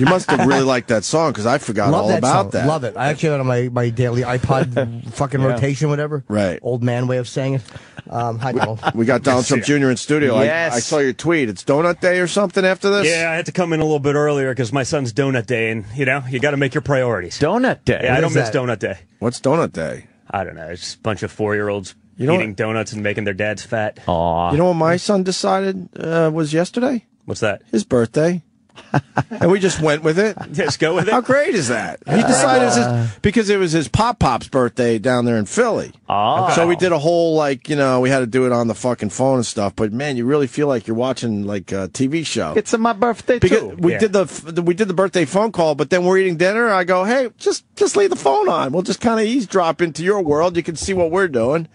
You must have really liked that song because I forgot all about that. Love it. I actually had it on my daily iPod fucking rotation, whatever. Right. Old man way of saying it. Hi, Donald. We got Donald Trump Jr. in studio. Yes. I saw your tweet. It's Donut Day or something after this? Yeah, I had to come in a little bit earlier because my son's Donut Day, and, you got to make your priorities. Donut Day? Yeah, I don't miss Donut Day. What's Donut Day? I don't know. It's just a bunch of 4-year-olds eating donuts and making their dads fat. Aw. You know what my son decided was yesterday? What's that? His birthday. And we just went with it. Just go with it. How great is that? He decided because it was his Pop-Pop's birthday down there in Philly. Oh. So we did a whole, we had to do it on the fucking phone and stuff. But, man, you really feel like you're watching, a TV show. It's my birthday, because too. we did the birthday phone call, but then we're eating dinner. I go, hey, just leave the phone on. We'll just kind of eavesdrop into your world. You can see what we're doing.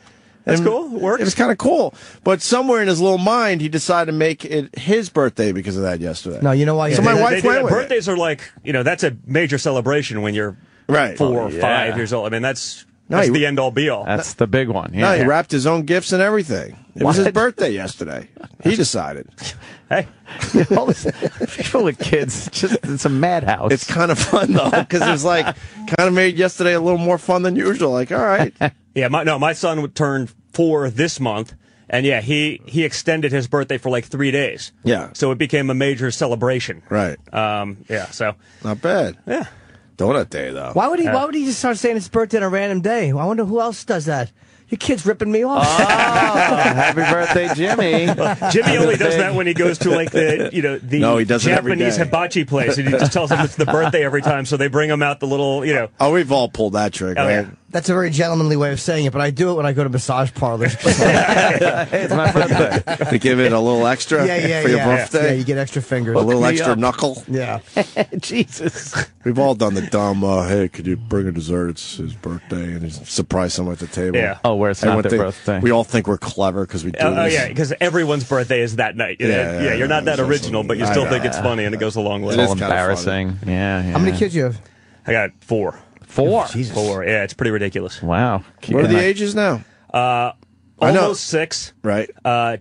That's cool. It works. It was kind of cool. But somewhere in his little mind, he decided to make it his birthday because of that yesterday. No, you know why? So my wife went with birthdays are that's a major celebration when you're 4 or 5 years old. I mean, that's the end-all, be-all. That's the big one. Yeah, he wrapped his own gifts and everything. It was his birthday yesterday. He decided. Hey. People with kids, it's a madhouse. It's kind of fun, though, because it was kind of made yesterday a little more fun than usual. All right. Yeah, my son would turn 4 this month, and he extended his birthday for 3 days. Yeah. So it became a major celebration. Right. So. Not bad. Yeah. Donut Day, though. Why would he just start saying his birthday on a random day? I wonder who else does that. Your kid's ripping me off. Oh, happy birthday, Jimmy. Jimmy only does that when he goes to the No, he does it every Japanese day. hibachi place, and he just tells them it's the birthday every time, so they bring him out the little, Oh, we've all pulled that trick, right? Yeah. That's a very gentlemanly way of saying it, but I do it when I go to massage parlors. It's my birthday. To give it a little extra for your birthday? Yeah, you get extra fingers. A little extra knuckle? Yeah. Jesus. We've all done the dumb, hey, could you bring a dessert? It's his birthday, and he's surprise someone at the table. Yeah. Oh, where it's not their birthday. We all think we're clever because we do Oh, this. yeah, because everyone's birthday is that night. You're not that original, but you still think it's funny, and it goes a long way. It is It's all kinda embarrassing. Yeah. How many kids you have? I got 4. 4? Jesus. 4. Yeah, it's pretty ridiculous. Wow. What are the ages now? Almost 6. Right.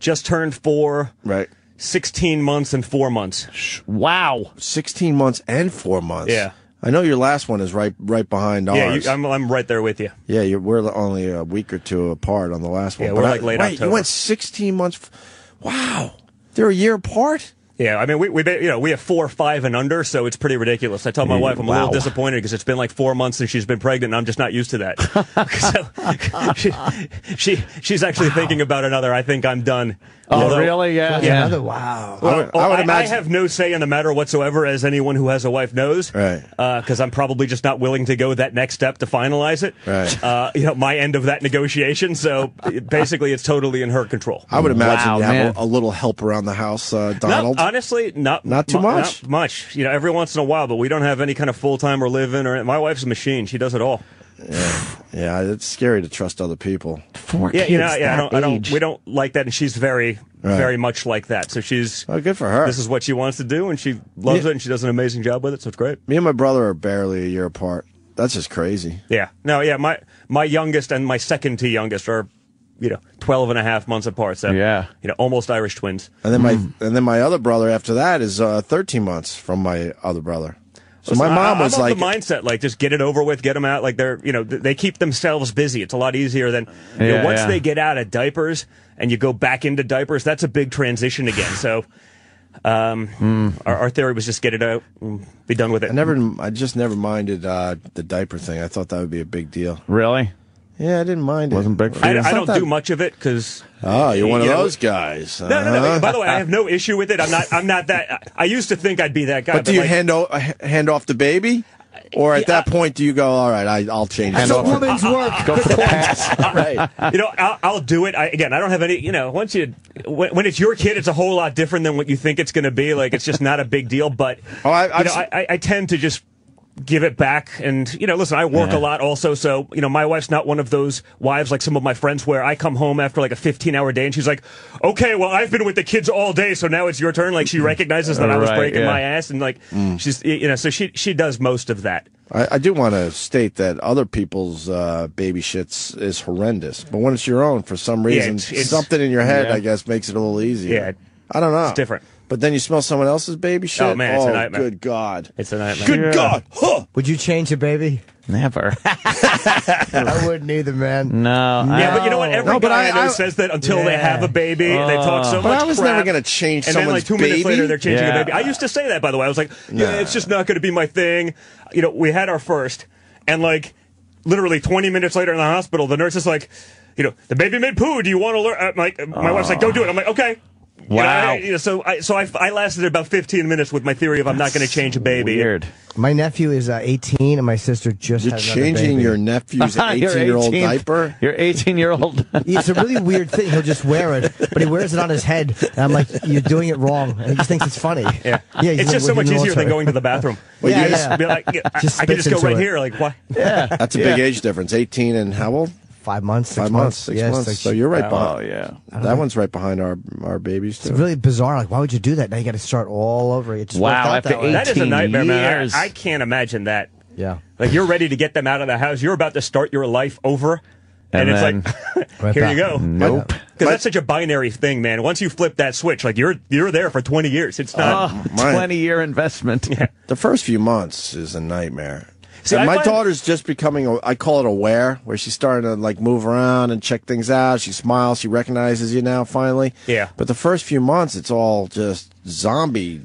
Just turned 4. Right. 16 months and 4 months. Wow. 16 months and 4 months. Yeah. I know your last one is right behind ours. Yeah, I'm right there with you. Yeah, we're only a week or two apart on the last one. Yeah, we're late October. You went 16 months. Wow. They're a year apart? Yeah, I mean, we have 4, 5, and under, so it's pretty ridiculous. I tell my wife I'm a little disappointed because it's been 4 months since she's been pregnant, and I'm just not used to that. So she's actually thinking about another. I think I'm done. Oh, really? Yeah. Wow. Well, I would imagine. I have no say in the matter whatsoever, as anyone who has a wife knows. Right. Because I'm probably just not willing to go that next step to finalize it. Right. My end of that negotiation. So basically, it's totally in her control. I would imagine Wow, you man. have a little help around the house, Donald. No, honestly, not too much. Not much. Every once in a while, but we don't have any kind of full-time or live-in. My wife's a machine. She does it all. Yeah, it's scary to trust other people. 4 kids We don't like that, and she's very much like that. So she's good for her. This is what she wants to do, and she loves it, and she does an amazing job with it. So it's great. Me and my brother are barely a year apart. That's just crazy. Yeah. No. Yeah. My youngest and my second to youngest are 12 and a half months apart. So almost Irish twins. And then my other brother after that is 13 months from my other brother. So my mom was the mindset, just get it over with, get them out. They keep themselves busy. It's a lot easier than once they get out of diapers and you go back into diapers. That's a big transition again. So, our theory was just get it out, and be done with it. I just never minded the diaper thing. I thought that would be a big deal. Really? Yeah, I didn't mind it. Wasn't big for you? I don't do much of it because. Oh, you're one of those guys. No. By the way, I have no issue with it. I'm not that. I used to think I'd be that guy. But do you hand off the baby? Or at that point, do you go, all right, I'll change it? It's a woman's work. Go for the pass. Right. I'll do it. I don't have any, when it's your kid, it's a whole lot different than what you think it's going to be. It's just not a big deal. But, I tend to just give it back. And, listen, I work a lot also. So, my wife's not one of those wives like some of my friends where I come home after a 15-hour day and she's like, okay, well, I've been with the kids all day, so now it's your turn. She recognizes that I was breaking my ass. And she's, so she does most of that. I do want to state that other people's baby shits is horrendous. But when it's your own, for some reason, something in your head, I guess, makes it a little easier. Yeah. I don't know. It's different. But then you smell someone else's baby shit. Oh man, it's a nightmare. Good God, it's a nightmare. Good God. Huh. Would you change a baby? Never. I wouldn't either, man. No. Yeah, but you know what? Every guy I know says that until they have a baby, they talk so much But I was crap, never going to change and someone's then like 2 minutes later, they're changing a baby. I used to say that, by the way. I was like, it's just not going to be my thing. You know, we had our first, and like literally 20 minutes later in the hospital, the nurse is like, you know, the baby made poo. Do you want to learn? My wife's like, go do it. I'm like, okay. Wow. So I lasted about 15 minutes with my theory of I'm not going to change a baby. Weird. My nephew is 18, and my sister just You're had another changing baby. your nephew's 18-year-old diaper? Your 18-year-old. It's a really weird thing. He'll just wear it, but he wears it on his head. And I'm like, you're doing it wrong. And he just thinks it's funny. Yeah. He's It's just so much easier than going to the bathroom. Well, Yeah, you yeah. just- Be like, I Just can just spits go right into it. here. Like, why? Yeah. That's a big age difference. 18 and how old? 5 months, 6 5 months, 6 Yes, months. like- So you're right Oh, behind. yeah. That one's right behind our babies, too. It's really bizarre. Like, why would you do that? Now you got to start all over. It just worked Wow, out after that way. That is a 18 nightmare, man. years. I can't imagine that. Yeah. Like, you're ready to get them out of the house. You're about to start your life over. And it's then- like, Right here back. you go. Nope. Because that's such a binary thing, man. Once you flip that switch, like you're there for 20 years. It's not. 20-year investment. Yeah. The first few months is a nightmare. See, And I my find- daughter's just becoming, I call it aware, where she's starting to like move around and check things out. She smiles. She recognizes you now, finally. Yeah. But the first few months, it's all just zombie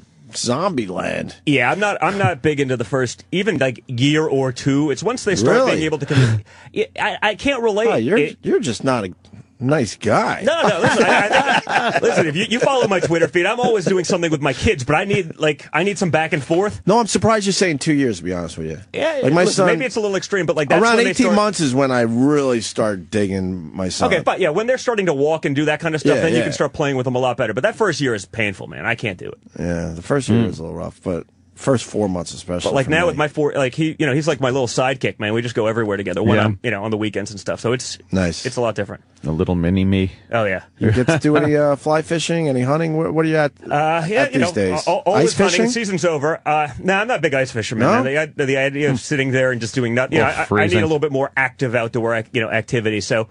land. Yeah, I'm not big into the first even like year or two. It's once they start Really? being able to. I can't relate. Oh, you're just not a nice guy. No. Listen, if you follow my Twitter feed, I'm always doing something with my kids, but I need some back and forth. No, I'm surprised you're saying 2 years, to be honest with you. Yeah, like my listen, son, maybe it's a little extreme, but like that's around when 18 months is when I really start digging my son. Okay, but yeah, when they're starting to walk and do that kind of stuff, Yeah, then you yeah. can start playing with them a lot better. But that first year is painful, man. I can't do it. Yeah, the first year is a little rough, but first 4 months especially. But like for now me. with my he's like my little sidekick, man. We just go everywhere together when I'm, on the weekends and stuff. So it's Nice. It's a lot different. A little mini me. Oh yeah. You get to do any fly fishing, any hunting? What are you at? Yeah, these days? all Ice this hunting fishing? season's over. No, I'm not a big ice fisherman. No? Man. The idea of sitting there and just doing nothing. Or I need a freezing. little bit more active outdoor, activity. So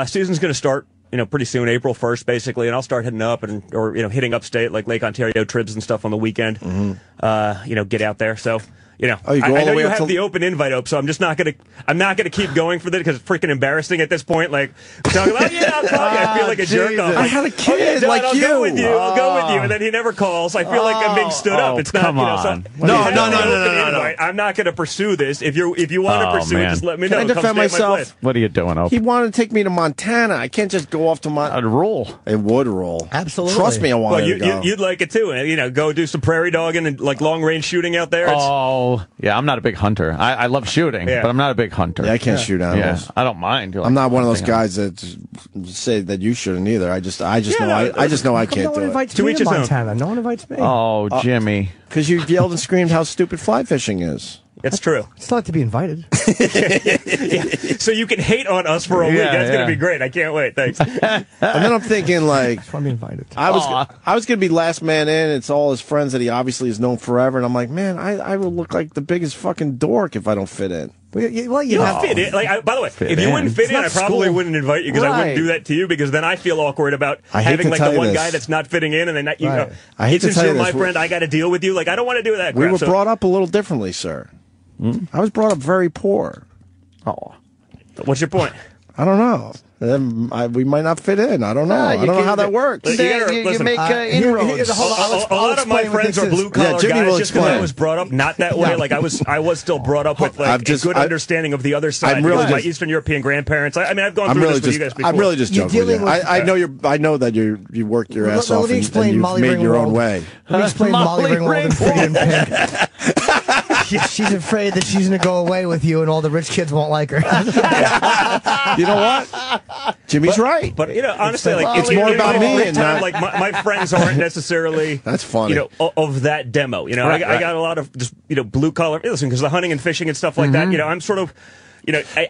season's going to start, pretty soon, April 1st, basically, and I'll start heading up or hitting upstate like Lake Ontario trips and stuff on the weekend. Get out there. So. Oh, you go I all know the way you up have to- the open invite up, so I'm not gonna keep going for this because it's freaking embarrassing at this point. Like talking about, I'll call you. I feel like a jerk off. I had a kid Dad, like I'll you. go with you. I'll go with you, and then he never calls. I feel like I'm being stood up. It's not. come on. So, What are you No, doing? no, open no. invite. I'm not gonna pursue this. If you want to Oh, pursue it, man. just let me Can know. I Come defend stay at my myself? place. What are you doing, Opie? He wanted to take me to Montana. I can't just go off to Montana. I'd roll. It would roll. Absolutely. Trust me, I Well, wanted to go. you'd like it too, and go do some prairie dogging and like long range shooting out there. It's, Oh, yeah, I'm not a big hunter. I love shooting, Yeah. but I'm not a big hunter. Yeah, I can't shoot Yeah, animals. I don't mind. I'm not one of those guys that say that you shouldn't either. I just know I just know I No can't one do it. invites To me each to his own. Montana. No one invites me. Oh, Jimmy. Because you yelled and screamed how stupid fly fishing is. it's true. It's not to be invited. So you can hate on us for a week. Yeah, That's gonna yeah. be great. I can't wait. Thanks. And then I'm thinking like I just want to be invited. I was gonna be last man in. It's all his friends that he obviously has known forever, and I'm like, man, I will look like the biggest fucking dork if I don't fit in. Well, you You have fit in. By the way, if you in. wouldn't fit It's in, not I probably school. wouldn't invite you because I Right. wouldn't do that to you because then I feel awkward about I hate having to like tell the you one this. guy that's not fitting in, and then you Right. I hate to since tell you you're my this. friend, I got to deal with you. Like I don't want to do that. We crap. were So- brought up a little differently, sir. I was brought up very poor. Oh. What's your point? I don't know. We might not fit in. I don't know. I don't know how that works. You gotta- listen, make inroads. a lot of my friends are blue collar Yeah, Jimmy guys will just because I explain. was brought up not that way. Like I was still brought up with like a good understanding of the other side. I'm really because my just- Eastern European grandparents. I mean, I've gone I'm through really this with you guys just. before. I'm really just You're joking with you. dealing with- I know I know that you work your ass Let off me and explain you've Molly made your own Ringwald. way. Let me explain Molly Molly Ringwald and Pretty in Pink. She's afraid that she's going to go away with you and all the rich kids won't like her. You know what? Jimmy's right. But honestly, like It's more about me and time, not- like my friends aren't necessarily. That's funny. Of that demo. I got a lot of just blue collar. Listen, because the hunting and fishing and stuff like that. I'm sort of.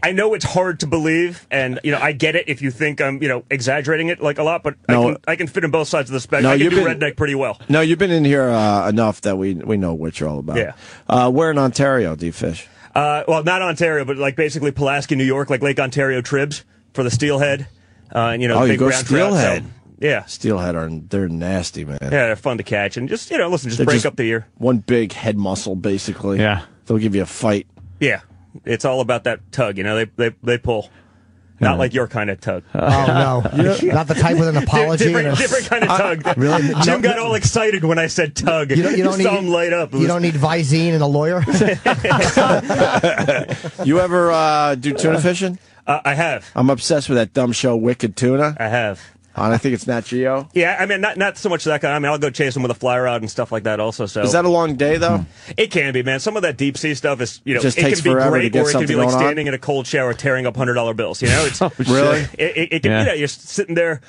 I know it's hard to believe, and I get it if you think I'm exaggerating it like a lot, but No. I can fit in both sides of the spectrum. No, I can you've do been- redneck pretty well. No, you've been in here enough that we know what you're all about. Yeah. Where in Ontario do you fish? Well, not Ontario, but like basically Pulaski, New York, like Lake Ontario tribs for the steelhead. And you big go brown trout. steelhead. So, Yeah. Steelhead they're nasty, man. Yeah, they're fun to catch. And just, listen, just break up the year. One big head muscle, basically. Yeah. They'll give you a fight. Yeah. It's all about that tug, they pull. Not like your kind of tug. Oh, no. Not the type with an apology. Different kind of tug. Really? Jim got all excited when I said tug. You don't saw him light up. You don't need Visine and a lawyer? You ever do tuna fishing? I have. I'm obsessed with that dumb show, Wicked Tuna. I have. And I think it's Nat Geo. Yeah, I mean, not so much that kind. I mean, I'll go chase them with a fly rod and stuff like that also. So is that a long day, though? It can be, man. Some of that deep sea stuff is, just it takes can be forever great, to get or it can be like standing on? in a cold shower tearing up $100 bills. It's really? It can, you're sitting there.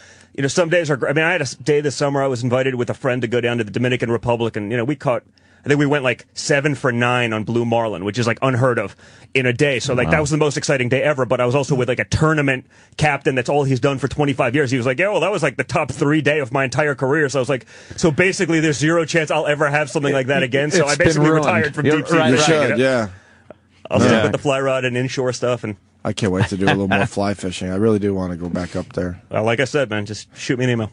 Some days are. I mean, I had a day this summer. I was invited with a friend to go down to the Dominican Republic, and we caught. I think we went like 7 for 9 on blue marlin, which is like unheard of in a day. So that was the most exciting day ever. But I was also with like a tournament captain. That's all he's done for 25 years. He was like, yeah, well, that was like the top 3 day of my entire career. So I was like, so basically there's 0 chance I'll ever have something like that again. So I basically retired from deep sea. You should, yeah. I'll stick with the fly rod and inshore stuff. And I can't wait to do a little more fly fishing. I really do want to go back up there. Well, like I said, man, just shoot me an email.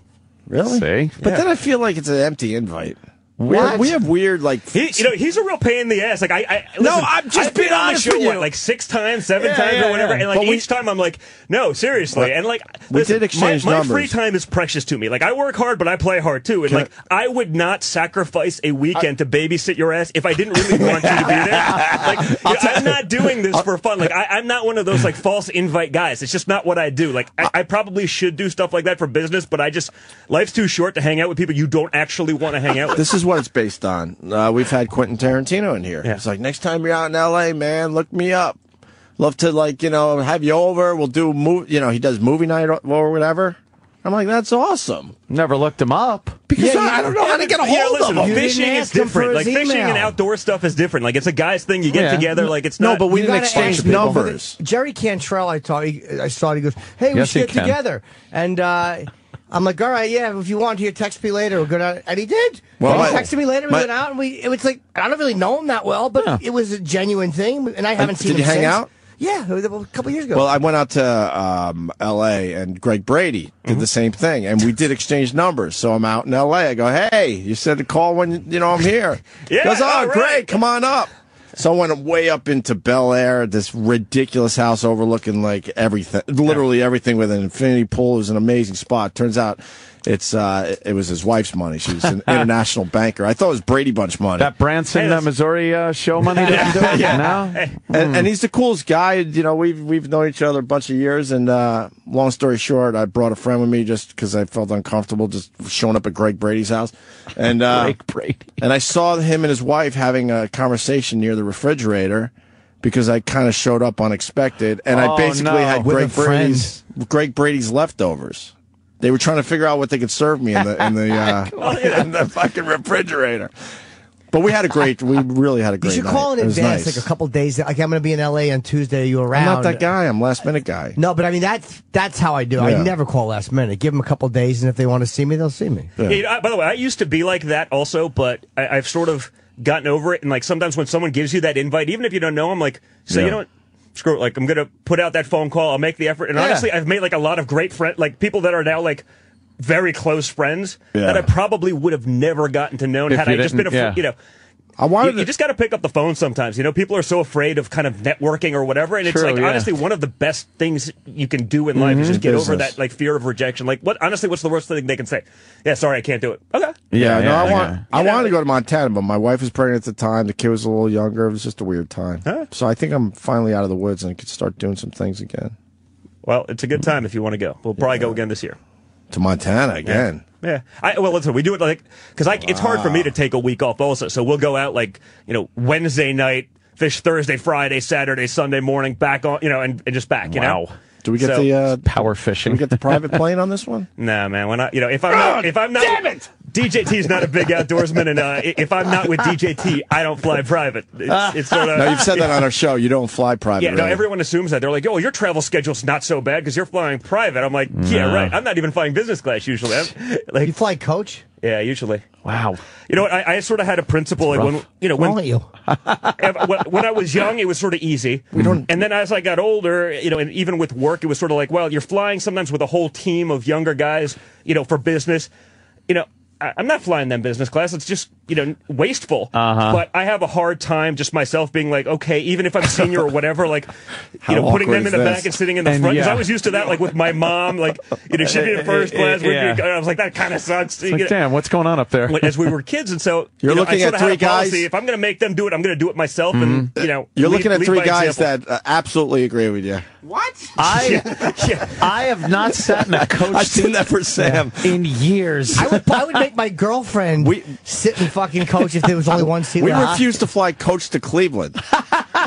Really? See? But then I feel like it's an empty invite. What? We have weird, like... he's a real pain in the ass. Like, listen, I'm just I've been being on the honest show, with you. like 6 times, 7 times, or whatever. And like each time I'm like, no, seriously. And like, listen, did exchange my numbers. free time is precious to me. Like, I work hard, but I play hard too. And I would not sacrifice a weekend to babysit your ass if I didn't really want you to be there. Like, I'm not doing this for fun. Like, I'm not one of those like false invite guys. It's just not what I do. Like, I probably should do stuff like that for business, but life's too short to hang out with people you don't actually want to hang out with. This is what it's based on. We've had Quentin Tarantino in here. Yeah. It's like, next time you're out in L.A., man, look me up. Love to, have you over. We'll do, he does movie night or whatever. I'm like, that's awesome. Never looked him up. Because I don't know how to get a hold of him. Fishing is different. Like, fishing and outdoor stuff is different. Like, it's a guy's thing. You get together. Like, it's not. No, but we didn't exchange numbers. Jerry Cantrell, I saw it. He goes, hey, we should get together. And, I'm like, all right, yeah, if you want to, text me later. We'll go down. And he did. He texted me later. We went out, and it was like, I don't really know him that well, but it was a genuine thing. And I haven't seen him since. Did you hang out? Yeah, a couple years ago. Well, I went out to L.A., and Greg Brady did the same thing, and we did exchange numbers. So I'm out in L.A. I go, hey, you said to call when, I'm here. Yeah, he goes, oh, great, right. come on up. So I went way up into Bel Air, this ridiculous house overlooking like everything, literally everything with an infinity pool. It was an amazing spot. Turns out it was his wife's money. She was an international banker. I thought it was Brady Bunch money. That Branson, Missouri show money didn't do it? Yeah. No? And he's the coolest guy. We've known each other a bunch of years. And long story short, I brought a friend with me just because I felt uncomfortable just showing up at Greg Brady's house. And Greg Brady. And I saw him and his wife having a conversation near the refrigerator because I kind of showed up unexpected. And I basically had Greg Brady's leftovers. They were trying to figure out what they could serve me in the fucking refrigerator. But we really had a great night. You should call in advance, nice. like a couple days. Like, I'm going to be in L.A. on Tuesday. Are you around? I'm not that guy. I'm last minute guy. No, but I mean, that's how I do. Yeah. I never call last minute. Give them a couple days, and if they want to see me, they'll see me. Yeah. By the way, I used to be like that also, but I've sort of gotten over it. And like sometimes when someone gives you that invite, even if you don't know them, like, you know what? Screw it. Like, I'm going to put out that phone call. I'll make the effort. And honestly, I've made like a lot of great friends, like people that are now like very close friends that I probably would have never gotten to know had I just been you just got to pick up the phone sometimes. People are so afraid of kind of networking or whatever, and it's honestly one of the best things you can do in life is just get over that like fear of rejection. Like, what's the worst thing they can say? Yeah, sorry, I can't do it. Okay. I wanted to go to Montana, but my wife was pregnant at the time. The kid was a little younger. It was just a weird time. Huh? So I think I'm finally out of the woods and could start doing some things again. Well, it's a good time if you want to go. We'll probably go again this year. To Montana again. Yeah. Well, listen, we do it because it's hard for me to take a week off also. So we'll go out Wednesday night, fish Thursday, Friday, Saturday, Sunday morning, back on, and just back, Wow. Do we get the power fishing? Do we get the private plane on this one? Nah, man. We're not. If I'm not damn it! DJT's not a big outdoorsman, and if I'm not with DJT, I don't fly private. It's sort of, no, you've said that on our show. You don't fly private. Yeah, no, everyone assumes that. They're like, oh, your travel schedule's not so bad because you're flying private. I'm like, yeah, right. I'm not even flying business class usually. You fly coach? Yeah, usually. Wow. You know what? I sort of had a principle like when when I was young, it was sort of easy. And then as I got older, and even with work, it was sort of like, well, you're flying sometimes with a whole team of younger guys, for business. I'm not flying them business class. It's just, wasteful. But I have a hard time just myself being like, okay, even if I'm senior or whatever, like, putting them in the back and sitting in the front. Because I was used to that, like with my mom, like, she'd be in first class. I was like, that kind of sucks. Like, damn, what's going on up there? As we were kids, and so you're looking at three guys. If I'm going to make them do it, I'm going to do it myself. And you're looking at three guys that absolutely agree with you. What? I have not sat in a coach seat for Sam in years. I would make my girlfriend sit in fucking coach if there was only one seat. We refused to fly coach to Cleveland.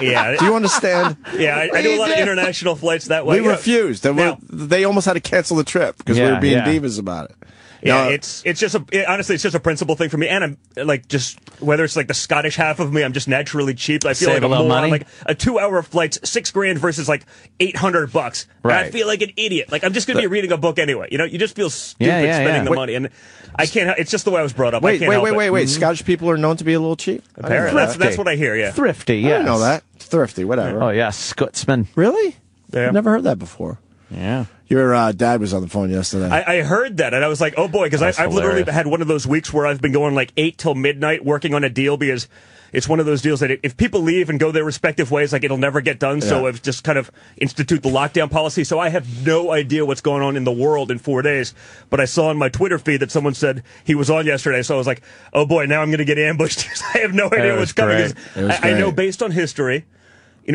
Yeah. Do you understand? Yeah, I do a lot of international flights that way. We refused. They almost had to cancel the trip because we were being divas about it. Yeah, it's just honestly, it's just a principle thing for me, and I'm like just whether it's like the Scottish half of me, I'm just naturally cheap. I feel like a moron. Like a 2-hour flight's $6,000 versus like $800. Right. I feel like an idiot. Like I'm just gonna be reading a book anyway. You just feel stupid spending the money, and I can't. It's just the way I was brought up. Wait. Scottish people are known to be a little cheap. Apparently, that's what I hear. Yeah, thrifty. Yeah, I know that. Thrifty, whatever. Oh yeah, Scotsman. Really? Yeah. I've never heard that before. Yeah. Your dad was on the phone yesterday. I heard that, and I was like, oh boy, because I've literally had one of those weeks where I've been going like 8 till midnight working on a deal because it's one of those deals that if people leave and go their respective ways, like it'll never get done. Yeah. So I've just kind of institute the lockdown policy. So I have no idea what's going on in the world in 4 days. But I saw on my Twitter feed that someone said he was on yesterday. So I was like, oh boy, now I'm going to get ambushed. I have no idea what's coming. I know based on history.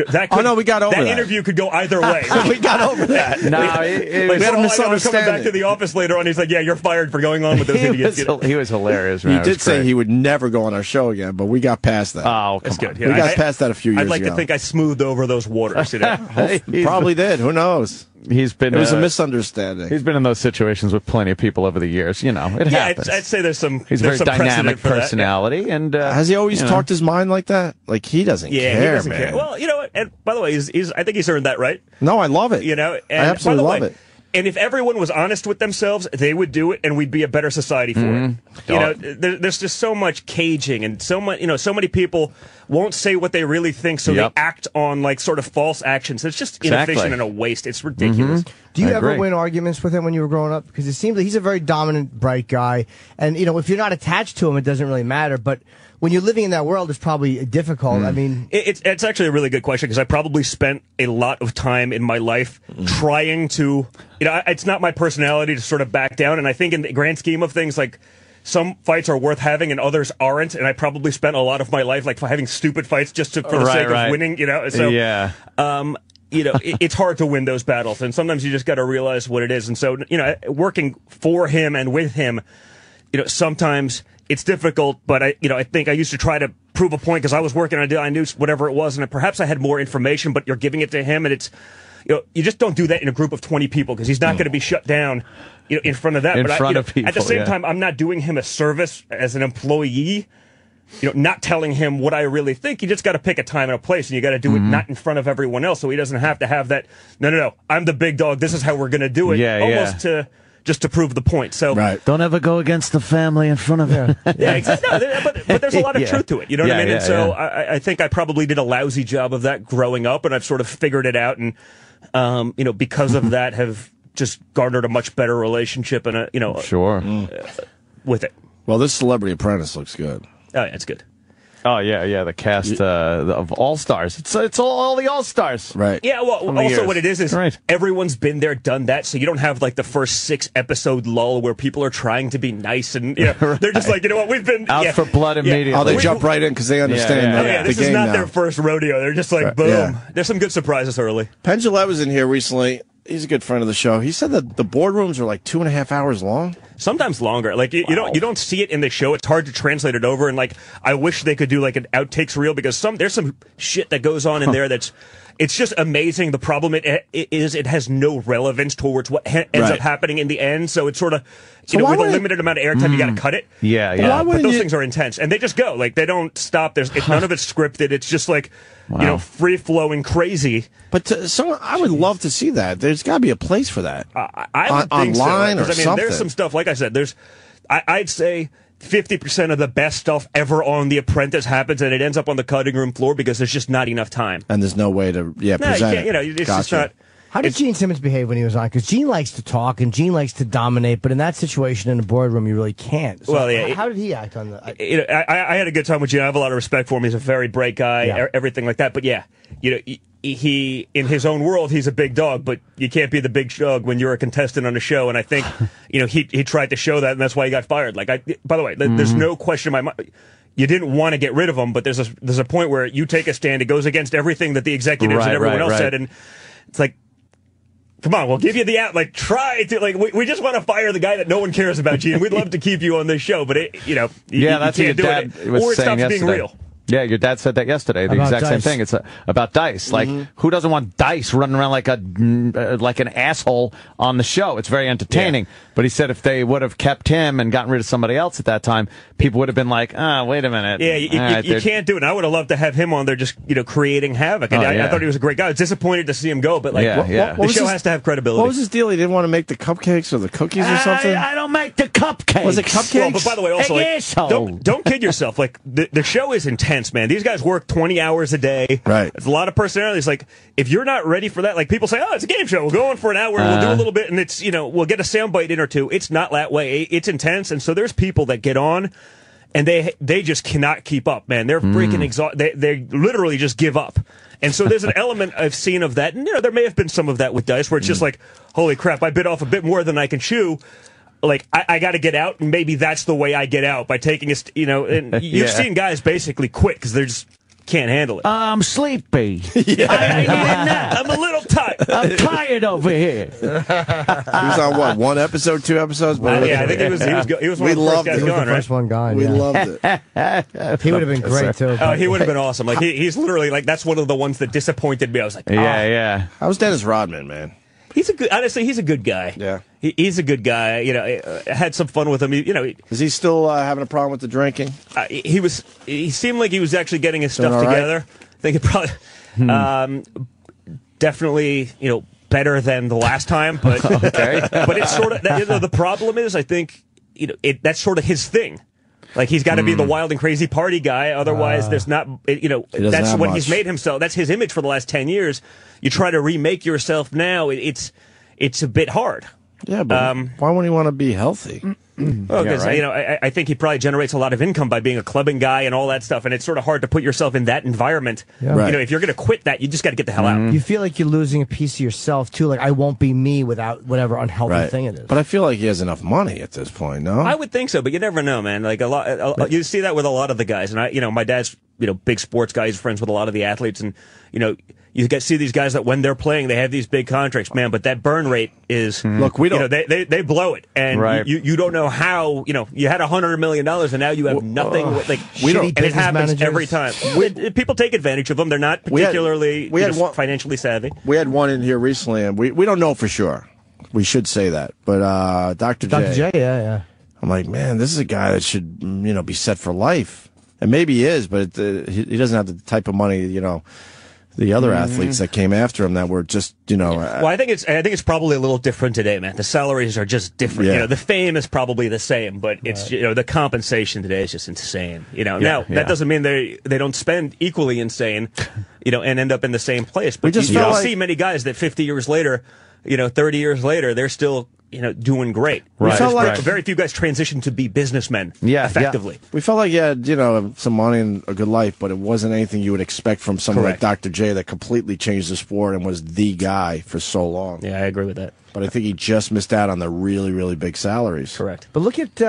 That could, we got over that. That interview could go either way. We got over that. No, we had a misunderstanding. Coming back to the office later on, he's like, yeah, you're fired for going on with those idiots. He was hilarious, man. He did say he would never go on our show again, but we got past that. Oh, that's good. Yeah, we got past that a few years ago. I'd like to think I smoothed over those waters. Probably did. Who knows? It was a misunderstanding. He's been in those situations with plenty of people over the years. It happens. I'd say there's some. He's a very dynamic personality, and has he always talked his mind like that? Like he doesn't care, he doesn't man. Care. Well, and by the way, I think he's earned that right. No, I love it. I absolutely love it. And if everyone was honest with themselves, they would do it, and we'd be a better society for it. There's just so much caging, and so many people won't say what they really think, so they act on like sort of false actions. It's just inefficient and a waste. It's ridiculous. Do you ever win arguments with him when you were growing up? Because it seems like he's a very dominant, bright guy, and if you're not attached to him, it doesn't really matter. But when you're living in that world, it's probably difficult. I mean, it's actually a really good question because I probably spent a lot of time in my life trying to, it's not my personality to sort of back down. And I think in the grand scheme of things, like some fights are worth having and others aren't. And I probably spent a lot of my life like having stupid fights just for the sake of winning. So it's hard to win those battles, and sometimes you just got to realize what it is. And so working for him and with him, sometimes it's difficult, but I think I used to try to prove a point because I was working on a deal. I knew whatever it was, and perhaps I had more information, but you're giving it to him, and it's, you just don't do that in a group of 20 people because he's not going to be shut down, in front of that. At the same time, I'm not doing him a service as an employee, not telling him what I really think. You just got to pick a time and a place, and you got to do it not in front of everyone else, so he doesn't have to have that, no, I'm the big dog, this is how we're going to do it, just to prove the point. So don't ever go against the family in front of him. Exactly. But there's a lot of truth to it. You know what I mean? And so I think I probably did a lousy job of that growing up, and I've sort of figured it out, and because of that, have just garnered a much better relationship and with it. Well, this Celebrity Apprentice looks good. Oh, yeah, it's good. Oh, yeah, the cast of All-Stars. It's all the All-Stars. Right. Yeah, well, also what it is everyone's been there, done that, so you don't have, like, the first 6-episode lull where people are trying to be nice, and they're just like, we've been... Out for blood immediately. Oh, they jump right in because they understand the game. This is not their first rodeo. They're just like, boom. Yeah. There's some good surprises early. Penn Jillette was in here recently. He's a good friend of the show. He said that the boardrooms are like 2.5 hours long. Sometimes longer. Like you don't see it in the show. It's hard to translate it over. And like I wish they could do like an outtakes reel because there's some shit that goes on in there it's just amazing. The problem it has no relevance towards what ends up happening in the end. So it's sort of with a limited amount of airtime, you got to cut it. Yeah. But those things are intense, and they just go like they don't stop. None of it's scripted. It's just like free flowing crazy. But I would love to see that. There's got to be a place for that. I would think online so, or something. There's some stuff. Like I said, I'd say 50% of the best stuff ever on The Apprentice happens, and it ends up on the cutting room floor because there's just not enough time. And there's no way to present it. It's just not. How did Gene Simmons behave when he was on? Because Gene likes to talk and Gene likes to dominate, but in that situation in the boardroom, you really can't. So how did he act on that? I had a good time with Gene. I have a lot of respect for him. He's a very bright guy, everything like that. But he in his own world, he's a big dog, but you can't be the big dog when you're a contestant on a show. And I think, he tried to show that, and that's why he got fired. Like, by the way, there's no question in my mind. You didn't want to get rid of him, but there's a point where you take a stand. It goes against everything that the executives and everyone else said, and it's like, come on, we'll give you the out. Like, try to we just want to fire the guy that no one cares about, Gene. We'd love to keep you on this show, but that's you what can't do dad it, was or it saying stops being yesterday. real. Yeah, your dad said that yesterday. The exact same thing. It's about Dice. Like, who doesn't want Dice running around like an asshole on the show? It's very entertaining. Yeah. But he said if they would have kept him and gotten rid of somebody else at that time, people would have been like, wait a minute. Yeah, you can't do it. And I would have loved to have him on there just, creating havoc. And I thought he was a great guy. I was disappointed to see him go, but the show has to have credibility. What was his deal? He didn't want to make the cupcakes or the cookies or something? I don't make the cupcakes. Was it cupcakes? Well, but by the way, also, don't kid yourself. Like, the show is intense, man. These guys work 20 hours a day. Right. It's a lot of personalities. Like, if you're not ready for that, like people say, it's a game show. We'll go on for an hour and we'll do a little bit and it's, we'll get a soundbite in or two. It's not that way. It's intense. And so there's people that get on and they just cannot keep up, man. They're freaking exhausted. They literally just give up. And so there's an element I've seen of that. And, there may have been some of that with Dice where it's just like, holy crap, I bit off a bit more than I can chew. Like, I got to get out, and maybe that's the way I get out, by taking and you've seen guys basically quit because they're just can't handle it. I'm sleepy. I need a nap. I'm a little tired. I'm tired over here. He was on what, 1 episode, 2 episodes? I think he was one of the first guys gone, right? First one gone. We loved it. He would have been great too. Oh, he would have been awesome. Like he's literally like that's one of the ones that disappointed me. I was like, yeah. How's Dennis Rodman, man? Honestly, he's a good guy. Yeah. He's a good guy. I had some fun with him. Is he still having a problem with the drinking? He seemed like he was actually getting his stuff together. Right? I think it probably, definitely, better than the last time. But but it's sort of the problem is I think that's sort of his thing. Like he's got to be the wild and crazy party guy. Otherwise, there's not. That's what he's made himself. That's his image for the last 10 years. You try to remake yourself now. It's a bit hard. Yeah, but why wouldn't he want to be healthy? Well, because I think he probably generates a lot of income by being a clubbing guy and all that stuff, and it's sort of hard to put yourself in that environment. Yeah. Right. If you're going to quit that, you just got to get the hell out. You feel like you're losing a piece of yourself too. Like I won't be me without whatever unhealthy thing it is. But I feel like he has enough money at this point. No, I would think so, but you never know, man. Like you see that with a lot of the guys, and my dad's big sports guy. He's friends with a lot of the athletes, and you see these guys that when they're playing, they have these big contracts, man. But that burn rate is look, we don't. They blow it, and you don't know how. You had $100 million, and now you have nothing. And it happens every time. People take advantage of them. They're not particularly financially savvy. We had one in here recently, and we don't know for sure. We should say that, but Dr. J, yeah. I'm like, man, this is a guy that should be set for life, and maybe he is, but he doesn't have the type of money the other athletes that came after him that were just, Well, I think it's probably a little different today, man. The salaries are just different. Yeah. The fame is probably the same, but it's the compensation today is just insane. Now that doesn't mean they don't spend equally insane, and end up in the same place. But you don't see many guys that 50 years later, 30 years later, they're still doing great. Right. Very few guys transition to be businessmen effectively. We felt like he had, some money and a good life, but it wasn't anything you would expect from someone like Dr. J that completely changed the sport and was the guy for so long. Yeah, I agree with that. but I think he just missed out on the really, really big salaries. Correct. But look at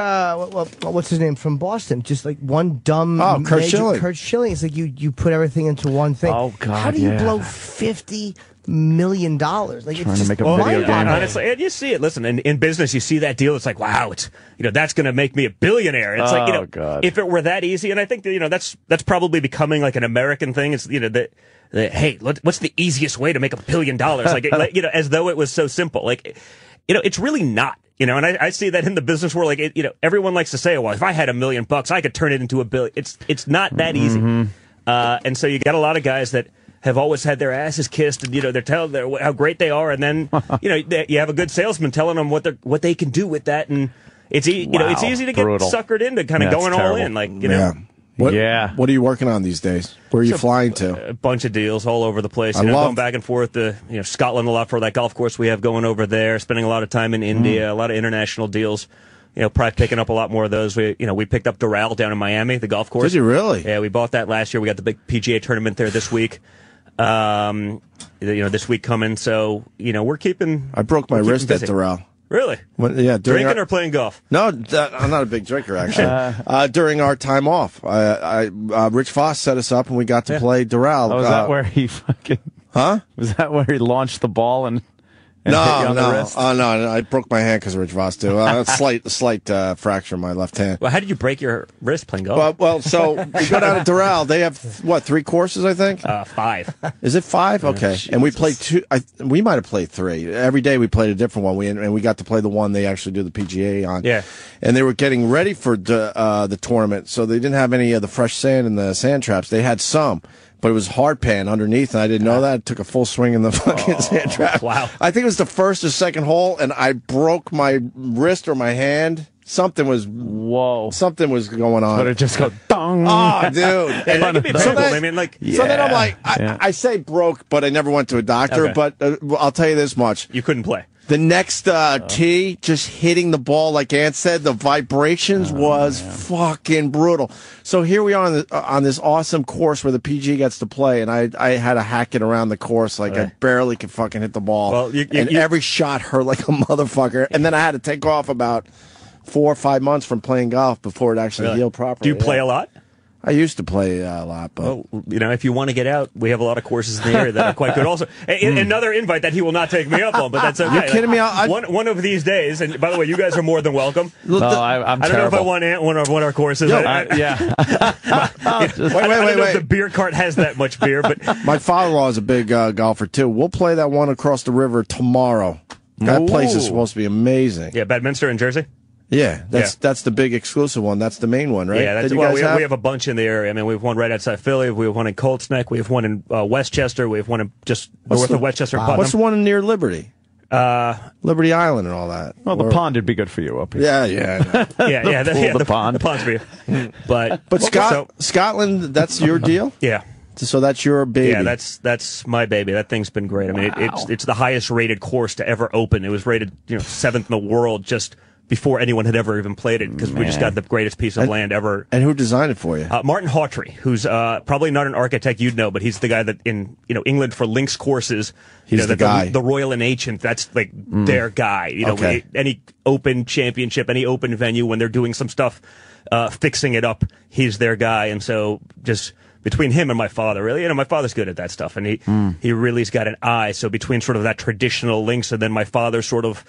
what's his name from Boston? Just like one dumb. Kurt Schilling. Kurt Schilling. It's like you put everything into one thing. Oh God! How do you blow $50 million? Like trying to make a video game. Honestly, and you see it. Listen, in business, you see that deal. It's like, wow, it's that's going to make me a billionaire. It's like, God. If it were that easy, and I think that, that's probably becoming like an American thing. It's that hey, what's the easiest way to make $1 billion? Like, as though it was so simple. Like, it's really not. And I see that in the business world. Like, everyone likes to say, well, if I had $1 million, I could turn it into $1 billion. It's not that easy. And so you got a lot of guys that have always had their asses kissed, and they're telling how great they are, and then you have a good salesman telling them what they can do with that, and it's it's easy to get suckered into kind of going all in, like What are you working on these days? Where are you flying to? A bunch of deals all over the place. Going back and forth to Scotland a lot for that golf course we have going over there. Spending a lot of time in India, a lot of international deals. Probably picking up a lot more of those. We picked up Doral down in Miami, the golf course. Did you really? Yeah, we bought that last year. We got the big PGA tournament there this week. This week coming. So we're keeping. I broke my wrist at Doral. Really? Drinking or playing golf? No, I'm not a big drinker, actually. During our time off, Rich Voss set us up and we got to play Doral. Oh, was that where he fucking... Huh? Was that where he launched the ball and no, on the wrist? No, I broke my hand because of Rich Voss, too. Slight fracture in my left hand. Well, how did you break your wrist playing golf? Well, so we go down to Doral. They have, 3 courses, I think? 5. Is it 5? Okay. And we played 2. We might have played 3. Every day we played a different one. And we got to play the one they actually do the PGA on. Yeah. And they were getting ready for the tournament, so they didn't have any of the fresh sand in the sand traps. They had some. But it was hard pan underneath, and I didn't know that. It took a full swing in the fucking sand trap. Wow. I think it was the first or second hole, and I broke my wrist or my hand. Something was going on. But it just go dong. Oh, dude. And that could be painful. I mean, like, so then I'm like, I say broke, but I never went to a doctor. Okay. But I'll tell you this much. You couldn't play. The next tee, just hitting the ball, like Ant said, the vibrations was fucking brutal. So here we are on this awesome course where the PG gets to play, and I had to hack it around the course. Like, I barely could fucking hit the ball. Well, every shot hurt like a motherfucker. And then I had to take off about 4 or 5 months from playing golf before it actually healed properly. Do you play a lot? I used to play a lot, but... Well, if you want to get out, we have a lot of courses in the area that are quite good also. Another invite that he will not take me up on, but that's okay. You're kidding me? One of these days, and by the way, you guys are more than welcome. I'm I don't know if I want one of our courses. Yo, yeah. I don't know if the beer cart has that much beer, but... My father-in-law is a big golfer, too. We'll play that one across the river tomorrow. That place is supposed to be amazing. Yeah, Bedminster in Jersey? Yeah, that's the big exclusive one. That's the main one, right? Yeah, we have a bunch in the area. I mean, we have one right outside Philly. We have one in Colts Neck. We have one in Westchester. We have one in just north of Westchester. What's the one near Liberty? Liberty Island and all that. Well, the pond would be good for you, Opie. Yeah. The pond. The pond's for you. But Scotland, that's your deal? Yeah. So that's your baby. Yeah, that's my baby. That thing's been great. I mean, it's the highest rated course to ever open. It was rated 7th in the world just before anyone had ever even played it, because we just got the greatest piece of land ever. And who designed it for you? Martin Hawtrey, who's probably not an architect you'd know, but he's the guy that in England for links courses. He's the guy. The Royal and Ancient. That's like their guy. Any open championship, any open venue, when they're doing some stuff, fixing it up, he's their guy. And so just between him and my father, really, my father's good at that stuff, and he really's got an eye. So between sort of that traditional links and then my father's sort of,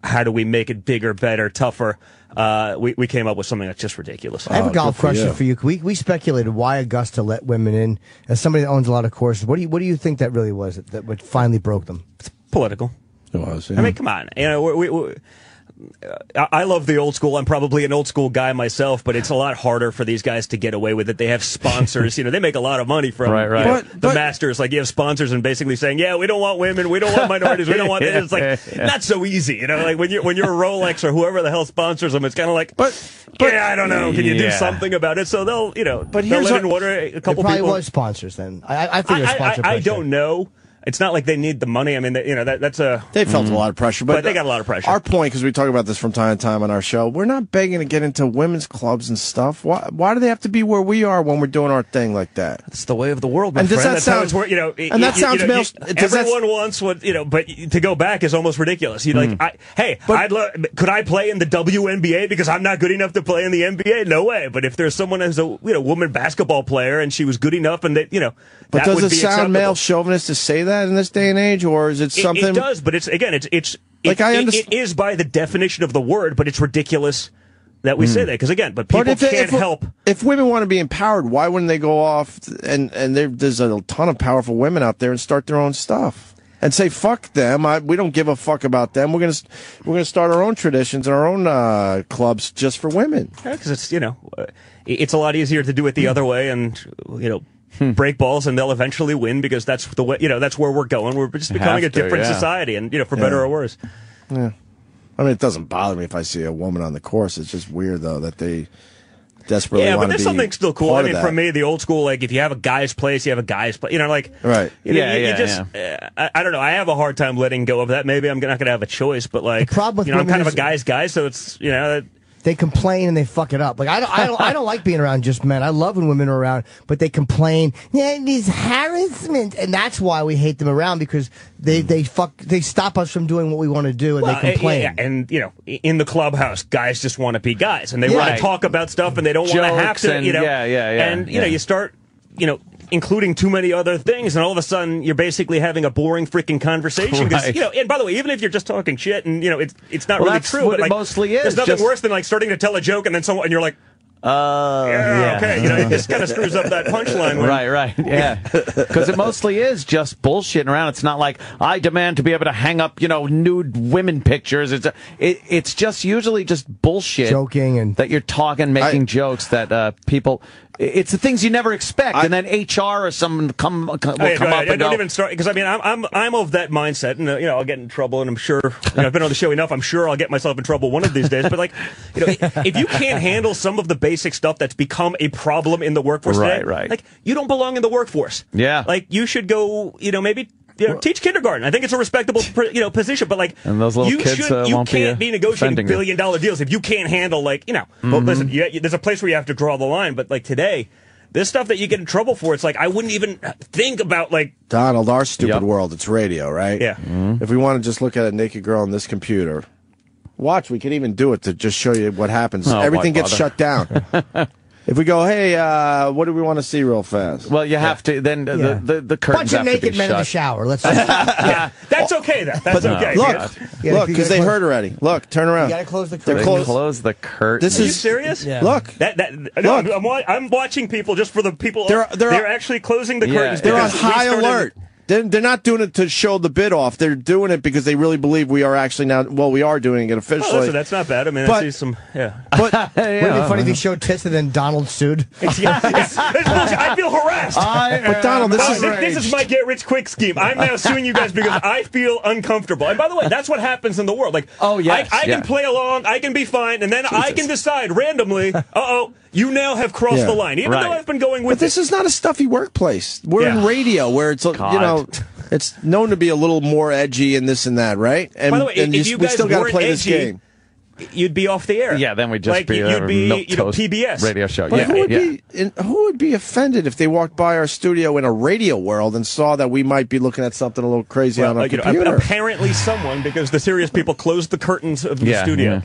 how do we make it bigger, better, tougher? We came up with something that's just ridiculous. I have a golf question for you. We speculated why Augusta let women in. As somebody that owns a lot of courses, what do you think that really was that what finally broke them? It's political. It was. I mean, come on. I love the old school. I'm probably an old school guy myself, but it's a lot harder for these guys to get away with it. They have sponsors. They make a lot of money from the Masters. Like, you have sponsors and basically saying, yeah, we don't want women, we don't want minorities, we don't want this. It's like not so easy. Like when you're a Rolex or whoever the hell sponsors them, it's kind of like, I don't know. Can you do something about it? So they'll, but they'll live in water. A couple probably people was sponsors then. I figure sponsor. I don't know. It's not like they need the money. I mean, that's a... They felt a lot of pressure. But they got a lot of pressure. Our point, because we talk about this from time to time on our show, we're not begging to get into women's clubs and stuff. Why do they have to be where we are when we're doing our thing like that? It's the way of the world, my and friend. Does that sound... And that sounds... Everyone wants what... But to go back is almost ridiculous. Could I play in the WNBA because I'm not good enough to play in the NBA? No way. But if there's someone as a woman basketball player and she was good enough and that, But does it sound male chauvinist to say that in this day and age, or is it something? It does, but it is by the definition of the word, but it's ridiculous that we say that because people can't help. If women want to be empowered, why wouldn't they go off and there's a ton of powerful women out there and start their own stuff and say fuck them? We don't give a fuck about them. We're gonna start our own traditions and our own clubs just for women. Because it's a lot easier to do it the other way, and break balls, and they'll eventually win because that's the way. That's where we're going. We're just becoming a different society, and for better or worse. Yeah, I mean, it doesn't bother me if I see a woman on the course. It's just weird though that they desperately want to be. Yeah, but there's something still cool. I mean, for me, the old school, if you have a guy's place, you have a guy's place. Right. I don't know. I have a hard time letting go of that. Maybe I'm not going to have a choice, but the problem with I'm kind of a guy's guy, so it's they complain and they fuck it up. Like I don't like being around just men. I love when women are around, but they complain. Yeah, these harassment, and that's why we hate them around because they stop us from doing what we want to do, and they complain. Yeah, and in the clubhouse, guys just want to be guys, and they want to talk about stuff, and they don't want to have to. And you start including too many other things, and all of a sudden you're basically having a boring freaking conversation. Right. And by the way, even if you're just talking shit, and it's not really true, what but it mostly is. There's nothing worse than starting to tell a joke, and then someone, and you're like, okay. It just kind of screws up that punchline. Right, yeah. Because it mostly is just bullshitting around. It's not like, I demand to be able to hang up, nude women pictures. It's just usually just bullshit. Joking and... That you're talking, making jokes that people... It's the things you never expect, and then HR or someone will come up and go. Don't even start, because I'm of that mindset, and I'll get in trouble, and I'm sure I've been on the show enough. I'm sure I'll get myself in trouble one of these days. But if you can't handle some of the basic stuff that's become a problem in the workforce today, you don't belong in the workforce. Yeah, you should go, maybe. Teach kindergarten. I think it's a respectable, position. But and those little kids you can't be negotiating billion-dollar deals if you can't handle Well, listen, there's a place where you have to draw the line. But today, this stuff that you get in trouble for, it's I wouldn't even think about Donald, our stupid world. It's radio, right? Yeah. If we want to just look at a naked girl on this computer, watch. We can even do it to just show you what happens. Everything gets shut down. If we go, hey, what do we want to see real fast? Well, you have to, then the curtains have to be shut. Bunch of naked men in the shower. Let's That's okay, then. That's okay. Look, because they heard already. Look, turn around. You got to close the curtain. Close the curtain. Are you serious? Yeah. Look. No, I'm watching people just for the people. They're actually closing the curtains. They're on high alert. They're not doing it to show the bid off. They're doing it because they really believe we are actually now. Well, we are doing it officially. Listen, that's not bad. I mean, I see some. Yeah. But wouldn't it be funny if he showed tits and then Donald sued? I feel harassed. But Donald, this is my get rich quick scheme. I'm now suing you guys because I feel uncomfortable. And by the way, that's what happens in the world. I can play along, I can be fine, and then I can decide randomly. You now have crossed the line, even though I've been going with. But this is not a stuffy workplace. We're in radio, where it's it's known to be a little more edgy and this and that, right? And by the way, if you guys still got to play edgy, this game. You'd be off the air. Yeah, then we'd just be you'd be PBS radio show. But who would be offended if they walked by our studio in a radio world and saw that we might be looking at something a little crazy on our computer? Apparently, someone, because the serious people closed the curtains of the studio.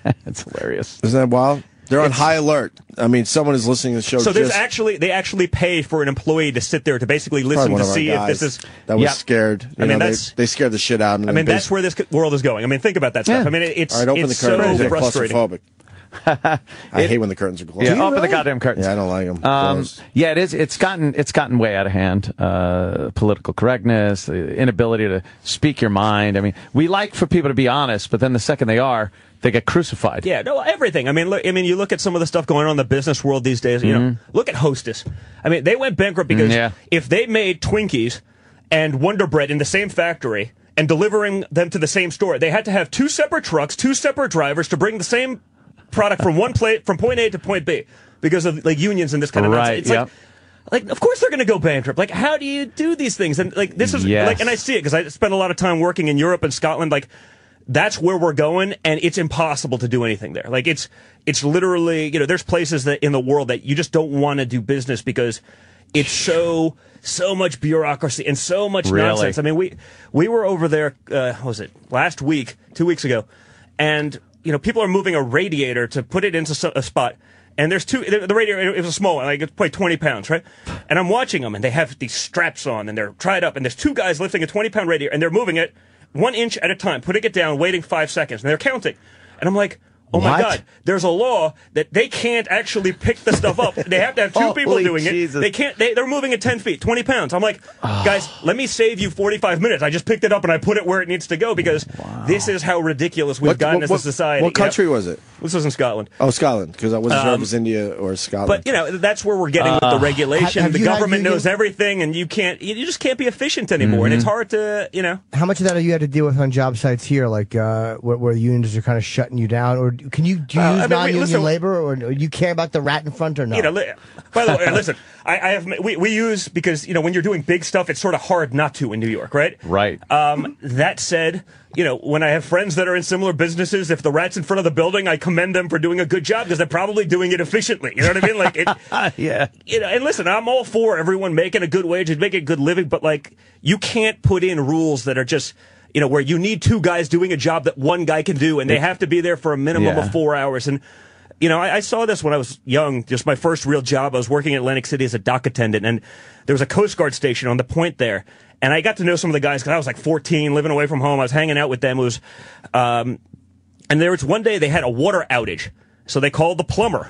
Yeah. It's hilarious. Isn't that wild? They're on high alert. I mean, someone is listening to the show. So they actually pay for an employee to sit there to basically listen to see if this is that was scared. They scared the shit out of me. I mean, that's where this world is going. I mean, think about that stuff. I mean, it's all right. Open the curtains. So frustrating. Claustrophobic. I hate when the curtains are closed. Yeah, open the goddamn curtains. Yeah, I don't like them. Yeah, it is. It's gotten way out of hand. Political correctness, the inability to speak your mind. I mean, we like for people to be honest, but then the second they are, they get crucified. Yeah, no, everything. I mean, you look at some of the stuff going on in the business world these days. Look at Hostess. I mean, they went bankrupt because if they made Twinkies and Wonder Bread in the same factory and delivering them to the same store, they had to have two separate trucks, two separate drivers to bring the same product from point A to point B because of unions and this kind of nonsense. It's Like, of course they're going to go bankrupt. Like, how do you do these things? And like, this is like, and I see it because I spent a lot of time working in Europe and Scotland. Like, that's where we're going, and it's impossible to do anything there. Like, it's literally, there's places that in the world that you just don't want to do business because it's so much bureaucracy and so much nonsense. I mean, we were over there, what was it, last week, 2 weeks ago, and, people are moving a radiator to put it into a spot. And there's the radiator, it was a small one, like it's probably 20 pounds, right? And I'm watching them, and they have these straps on, and they're tied up, and there's two guys lifting a 20-pound radiator, and they're moving it 1 inch at a time, putting it down, waiting 5 seconds, and they're counting. And I'm like, oh my God, there's a law that they can't actually pick the stuff up. They have to have two people doing it. They can't, they're moving it 10 feet, 20 pounds. I'm like, guys, let me save you 45 minutes. I just picked it up and I put it where it needs to go because this is how ridiculous we've gotten as a society. What country was it? This was in Scotland. Oh, Scotland, because I wasn't sure if it was India or Scotland. But, that's where we're getting with the regulation. The government knows everything, and you just can't be efficient anymore, and it's hard to, How much of that have you had to deal with on job sites here, like where the unions are kind of shutting you down? Or do you use non-union labor, or do you care about the rat in front or not? By the way, listen, we use, because, when you're doing big stuff, it's sort of hard not to in New York, right? Right. That said, when I have friends that are in similar businesses, if the rat's in front of the building, I commend them for doing a good job because they're probably doing it efficiently. You know what I mean? Like, yeah. And listen, I'm all for everyone making a good wage and making a good living, but like, you can't put in rules that are just, where you need two guys doing a job that one guy can do, and they have to be there for a minimum of 4 hours. And I saw this when I was young, just my first real job. I was working in Atlantic City as a dock attendant, and there was a Coast Guard station on the point there. And I got to know some of the guys because I was like 14, living away from home. I was hanging out with them. It was, and there was one day they had a water outage. So they called the plumber.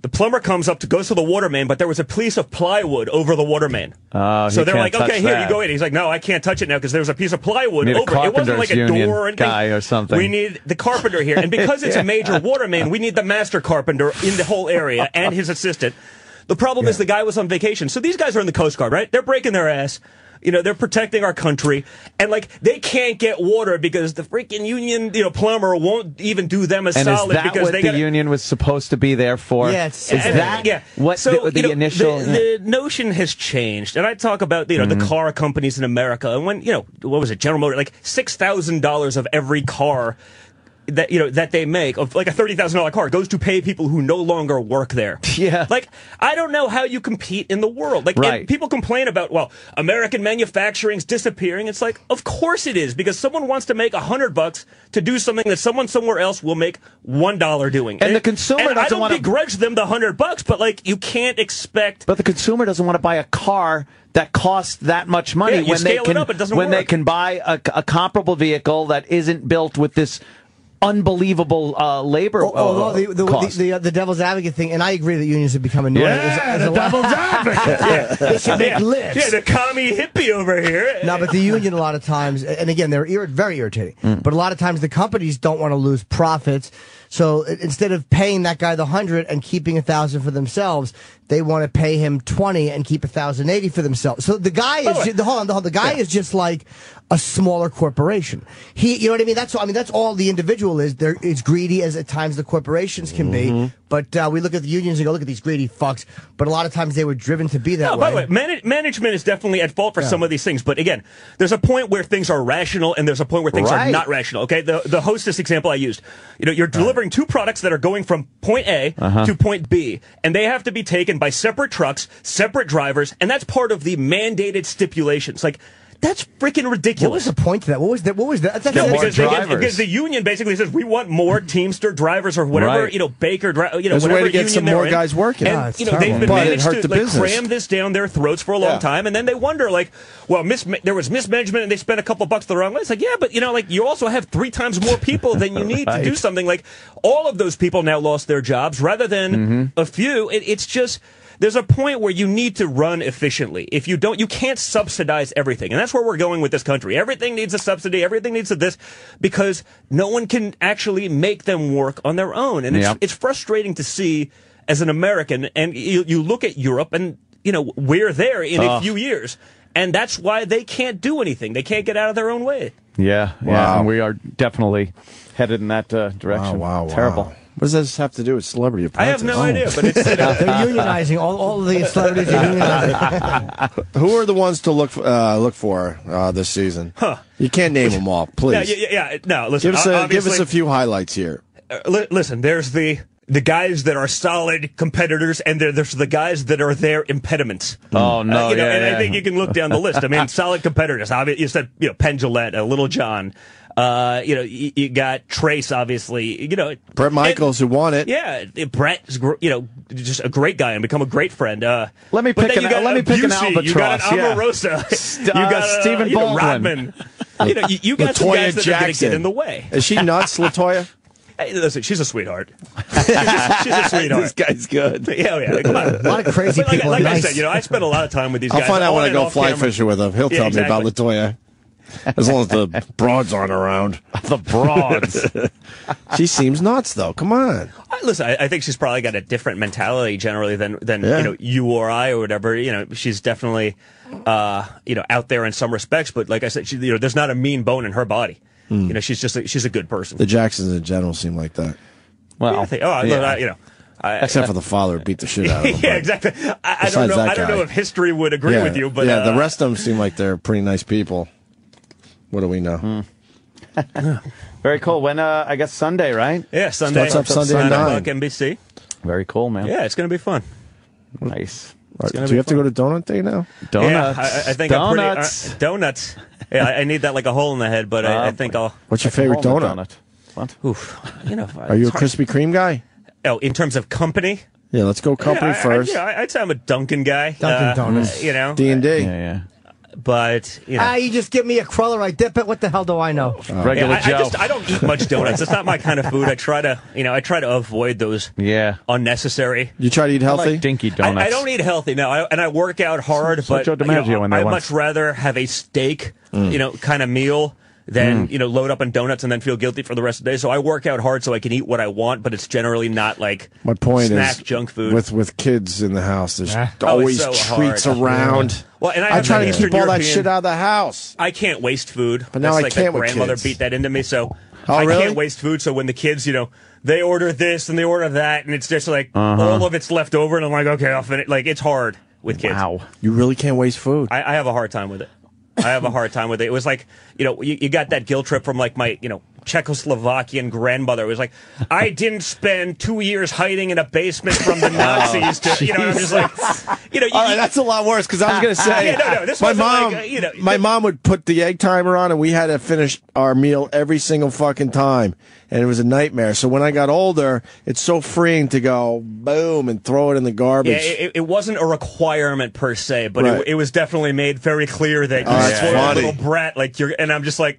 The plumber goes to the water main, but there was a piece of plywood over the water main. So they're like, okay, here, you go in. He's like, no, I can't touch it now because there was a piece of plywood over it. It wasn't like a door or anything. Guy or something. We need the carpenter here. And because it's a major water main, we need the master carpenter in the whole area and his assistant. The problem is the guy was on vacation. So these guys are in the Coast Guard, right? They're breaking their ass. They're protecting our country, and like they can't get water because the freaking union, plumber won't even do them a solid. And is that what the union was supposed to be there for? Yes. Is that what the initial? The notion has changed, and I talk about the car companies in America, and when what was it, General Motors, like $6,000 of every car that they make, of like a $30,000 car, goes to pay people who no longer work there. Yeah. Like, I don't know how you compete in the world. Like, and people complain about, American manufacturing's disappearing. It's like, of course it is, because someone wants to make $100 to do something that someone somewhere else will make $1 doing. And the consumer doesn't want to begrudge them the $100, but like, you can't expect. But the consumer doesn't want to buy a car that costs that much money when they can buy a comparable vehicle that isn't built with this unbelievable labor cost. The devil's advocate thing, and I agree that unions have become annoying. The devil's advocate. They should make lists. Yeah, the commie hippie over here. No, but the union a lot of times, and again, they're very irritating, but a lot of times the companies don't want to lose profits. So instead of paying that guy the 100 and keeping 1,000 for themselves, they want to pay him 20 and keep 1,080 for themselves. So the guy the guy is just like a smaller corporation. You know what I mean? That's all the individual is. It's greedy as at times the corporations can be. But we look at the unions and go, look at these greedy fucks. But a lot of times they were driven to be that way. By the way, management is definitely at fault for some of these things. But again, there's a point where things are rational and there's a point where things are not rational. Okay, the hostess example I used. You're delivering two products that are going from point A to point B, and they have to be taken by separate trucks, separate drivers, and that's part of the mandated stipulations. Like, that's freaking ridiculous. What was the point to that? What was that? Because the union basically says we want more Teamster drivers or whatever, Baker, there's a way to get some more guys working. And, they've been managed to cram this down their throats for a long time, and then they wonder, like, well, there was mismanagement and they spent a couple bucks the wrong way. It's like, yeah, but, you also have 3 times more people than you need to do something. Like, all of those people now lost their jobs rather than a few. It's just... There's a point where you need to run efficiently. If you don't, you can't subsidize everything. And that's where we're going with this country. Everything needs a subsidy. Everything needs this because no one can actually make them work on their own. And it's frustrating to see as an American. And you look at Europe and, we're there in a few years. And that's why they can't do anything. They can't get out of their own way. Yeah. And we are definitely headed in that direction. Wow. Terrible. What does this have to do with celebrity apprentice? I have no idea, but it's they're unionizing. All of the celebrities are unionizing. Who are the ones to look for this season? Huh. You can't name them all, please. Yeah. No, listen. Give us a few highlights here. Listen, there's the guys that are solid competitors, and there's the guys that are their impediments. Oh no! I think you can look down the list. I mean, solid competitors. You said Penn Jillette, Little John. You got Trace, obviously. Brett Michaels, who won it. Yeah, Brett is just a great guy and become a great friend. Let me pick an albatross. You got an Omarosa. You got Stephen Baldwin. Rodman. You got some guys that are going to get in the way. Is she nuts, LaToya? Hey, listen, she's a sweetheart. She's a sweetheart. This guy's good. Yeah. Come on. A lot of crazy people. Like I said, I spend a lot of time with these guys. I'll find out when I go fly fishing with him. He'll tell me about LaToya. As long as the broads aren't around. The broads. She seems nuts, though. Come on. Listen, I think she's probably got a different mentality generally than you or I or whatever. She's definitely out there in some respects, but like I said, there's not a mean bone in her body. She's a good person. The Jacksons in general seem like that. Well, except for the father who beat the shit out of him. Yeah, exactly. I don't know if history would agree with you, but the rest of them seem like they're pretty nice people. What do we know? Very cool. When I guess Sunday, right? Yeah, Sunday. Starts up Sunday at 9 NBC. Very cool, man. Yeah, it's going to be fun. Nice. Do you have to go to Donut Day now? Donuts. Yeah, I think donuts. Donuts. Yeah, I need that like a hole in the head, but I think I'll. What's your favorite donut? What? Oof. Are you a Krispy Kreme guy? Oh, in terms of company? Yeah, let's go company first. I'd say I'm a Dunkin' guy. Dunkin' Donuts. D&D. Yeah. But you just give me a cruller, I dip it. What the hell do I know? Regular Joe. I don't eat much donuts. It's not my kind of food. I try to avoid those. Unnecessary. You try to eat healthy? I like dinky donuts. I don't eat healthy. No, I work out hard, but I'd much rather have a steak, kind of meal than load up on donuts and then feel guilty for the rest of the day. So I work out hard so I can eat what I want, but it's generally not like my point snack junk food. With kids in the house, there's always treats around. Yeah. Well, and I try to keep all that shit out of the house. I can't waste food. But now I can't. My grandmother beat that into me, so I can't waste food. So when the kids, they order this and they order that, and it's just like all of it's left over, and I'm like, okay, I'll finish. Like it's hard with kids. Wow, you really can't waste food. I have a hard time with it. It was like, you got that guilt trip from like my, Czechoslovakian grandmother. It was like, I didn't spend 2 years hiding in a basement from the Nazis. I'm just like, all right, that's a lot worse because I was going to say, this my mom, my mom would put the egg timer on and we had to finish our meal every single fucking time. And it was a nightmare. So when I got older, it's so freeing to go boom and throw it in the garbage. Yeah, it wasn't a requirement per se, but it was definitely made very clear that you're a little brat, and I'm just like,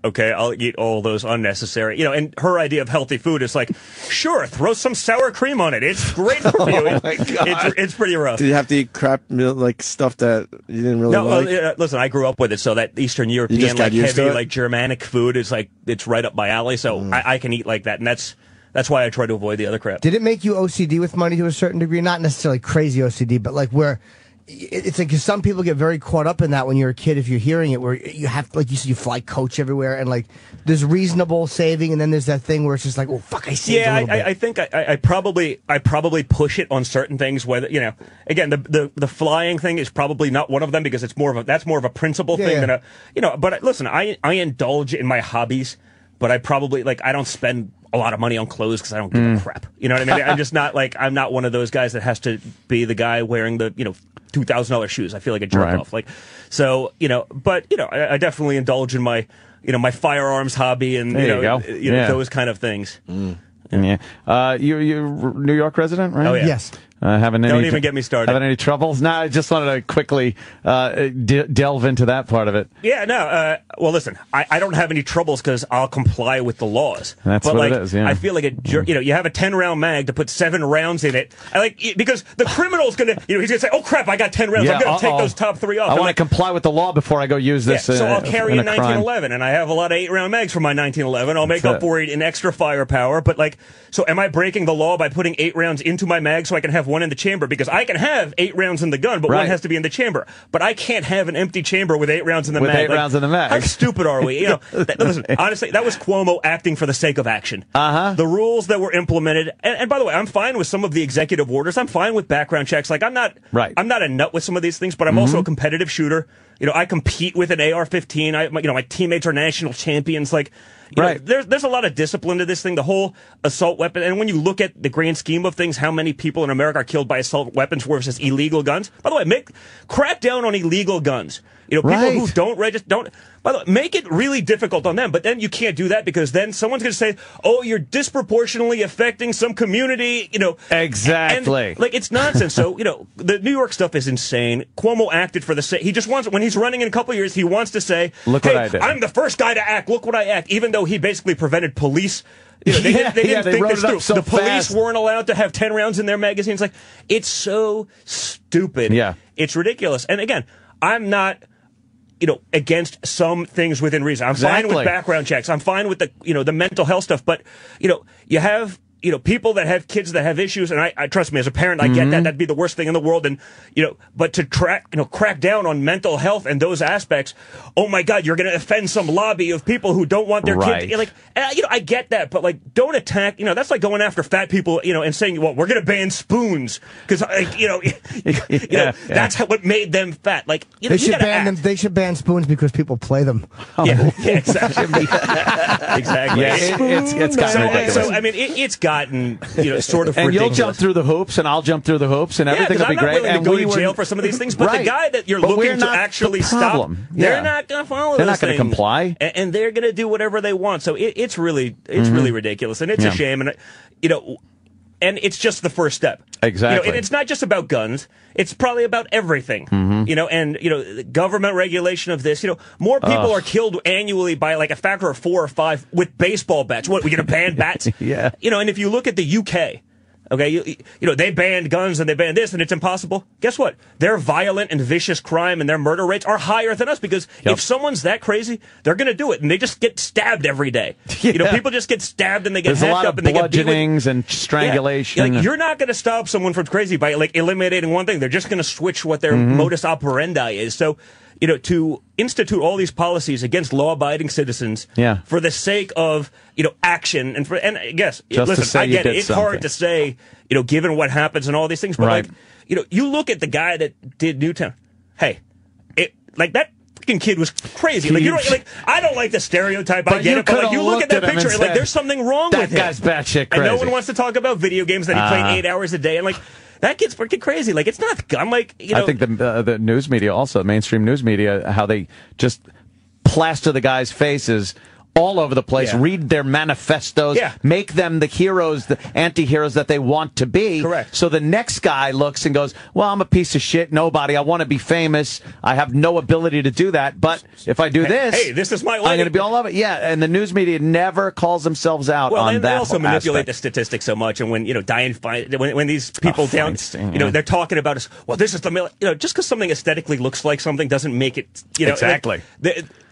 okay, I'll eat all those unnecessary. And her idea of healthy food is like, sure, throw some sour cream on it. It's great for you. Oh my God. It's pretty rough. Did you have to eat crap, like stuff that you didn't really like? Listen, I grew up with it, so that Eastern European, heavy, Germanic food is it's right up my alley. So I can eat like that, and that's why I try to avoid the other crap. Did it make you OCD with money to a certain degree? Not necessarily crazy OCD, but like where. It's like 'cause some people get very caught up in that when you're a kid. If you're hearing it, where you have, like you said, you fly coach everywhere, and like there's reasonable saving, and then there's that thing where it's just like, oh fuck, I saved a little bit. I think I probably push it on certain things. Whether again, the flying thing is probably not one of them because it's more of a principle thing than a But listen, I indulge in my hobbies, but I probably I don't spend a lot of money on clothes because I don't give a crap. You know what I mean? I'm just not I'm not one of those guys that has to be the guy wearing the $2,000 shoes. I feel like a jerk off. But I definitely indulge in my my firearms hobby and those kind of things. Yeah. You're New York resident, right? Oh yeah. Yes. Don't even get me started. Having any troubles? No, I just wanted to quickly delve into that part of it. Yeah, no. Well, listen, I don't have any troubles because I'll comply with the laws. That's what it is, yeah. I feel like a jerk. You have a 10-round mag to put 7 rounds in it. Because the criminal's going to, he's going to say, oh, crap, I got 10 rounds. I'm going to take those top 3 off. I want to comply with the law before I go use this. So I'll carry a 1911, crime. and I have a lot of 8-round mags for my 1911. I'll make up for it in extra firepower. But, so am I breaking the law by putting 8 rounds into my mag so I can have one in the chamber, because I can have 8 rounds in the gun, but one has to be in the chamber. But I can't have an empty chamber with 8 rounds in the mag. With 8 rounds in the mag. How stupid are we? Listen, honestly, that was Cuomo acting for the sake of action. The rules that were implemented, and by the way, I'm fine with some of the executive orders. I'm fine with background checks. Like, I'm not a nut with some of these things, but I'm also a competitive shooter. I compete with an AR-15. My teammates are national champions. Like, there's a lot of discipline to this thing, the whole assault weapon. And when you look at the grand scheme of things, how many people in America are killed by assault weapons versus illegal guns? By the way, crack down on illegal guns. People who don't register, by the way, make it really difficult on them. But then you can't do that, because then someone's going to say, oh, you're disproportionately affecting some community, Exactly. And, it's nonsense. So, the New York stuff is insane. Cuomo acted for the sake. He just wants, when he's running in a couple of years, he wants to say, look what I did. I'm the first guy to act. Look what I act. Even though he basically prevented police. They didn't think this through. So the police fast. weren't allowed to have 10 rounds in their magazines. Like, it's so stupid. Yeah. It's ridiculous. And again, I'm not, against some things within reason. I'm fine with background checks. I'm fine with the mental health stuff. But, you have, people that have kids that have issues, and I trust me, as a parent, I get that. That'd be the worst thing in the world. And, but to crack down on mental health and those aspects, oh my God, you're going to offend some lobby of people who don't want their kids. I get that, but don't attack, that's like going after fat people, and saying, well, we're going to ban spoons because, that's what made them fat. They should ban them. They should ban spoons because people play them. Yeah, exactly. Exactly. Yeah, it's gotten ridiculous. So, I mean, it's gotten, sort of and ridiculous. You'll jump through the hoops, and I'll jump through the hoops, and everything will be great. I'm not willing to go to jail for some of these things, but the guy that you're looking to actually stop, they're not going to follow They're those not going to comply. And they're going to do whatever they want. So it's really ridiculous, and it's a shame. And, and it's just the first step. Exactly. And it's not just about guns. It's probably about everything. And, government regulation of this. More people are killed annually by a factor of 4 or 5 with baseball bats. What, we going to ban bats? Yeah. And if you look at the UK, okay, they banned guns and they banned this and it's impossible. Guess what? Their violent and vicious crime and their murder rates are higher than us, because if someone's that crazy, they're going to do it, and they just get stabbed every day. People just get stabbed and they get hacked up and they get beat with bludgeonings and strangulation. You're not going to stop someone from crazy by eliminating one thing. They're just going to switch what their modus operandi is. So, to institute all these policies against law-abiding citizens for the sake of, action and I guess, listen, I get it. It's hard to say, given what happens and all these things, but you look at the guy that did Newtown. Hey, that freaking kid was crazy. I don't like the stereotype. I get it, but you look at that picture and there's something wrong with him. That guy's batshit crazy. And no one wants to talk about video games that he played 8 hours a day, and that kid's freaking crazy. It's not. I'm I think the news media, also mainstream news media, how they just plaster the guys' faces all over the place, read their manifestos, make them the heroes, the anti-heroes that they want to be. Correct. So the next guy looks and goes, well, I'm a piece of shit, nobody, I want to be famous, I have no ability to do that, but if I do this is my way. I'm going to be all of it. Yeah, and the news media never calls themselves out on that. Well, they also manipulate aspect. the statistics so much, and when, Dianne Feinstein, when these people they're talking about us, well, this is the, just because something aesthetically looks like something doesn't make it, Exactly.